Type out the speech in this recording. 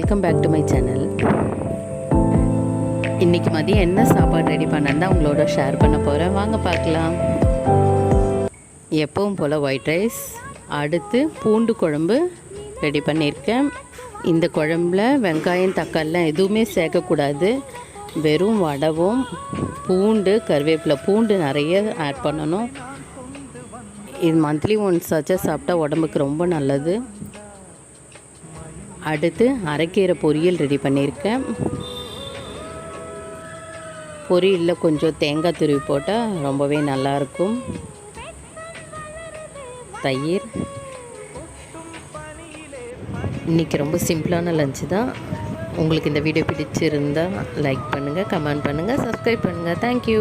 Welcome back to my channel. இன்றைக்கி மதியம் என்ன சாப்பாடு ரெடி பண்ணேன்னு தான் உங்களோட ஷேர் பண்ண போகிறேன். வாங்க பார்க்கலாம். எப்பவும் போல் ஒயிட் ரைஸ், அடுத்து பூண்டு குழம்பு ரெடி பண்ணியிருக்கேன். இந்த குழம்புல வெங்காயம் தக்காளிலாம் எதுவுமே சேர்க்கக்கூடாது. வெறும் வடவும் பூண்டு கருவேப்பிலை, பூண்டு நிறைய ஆட் பண்ணணும். இது மந்த்லி ஒன்ஸ் ஆச்சா சாப்பிட்டா உடம்புக்கு ரொம்ப நல்லது. அடுத்து அரைக்கீரை பொரியல் ரெடி பண்ணியிருக்கேன். பொரியலில் கொஞ்சம் தேங்காய் துருவி போட்டால் ரொம்பவே நல்லாயிருக்கும். தயிர். இன்றைக்கி ரொம்ப சிம்பிளான லஞ்சு தான். உங்களுக்கு இந்த வீடியோ பிடிச்சிருந்தால் லைக் பண்ணுங்கள், கமெண்ட் பண்ணுங்கள், சப்ஸ்கிரைப் பண்ணுங்கள். தேங்க்யூ.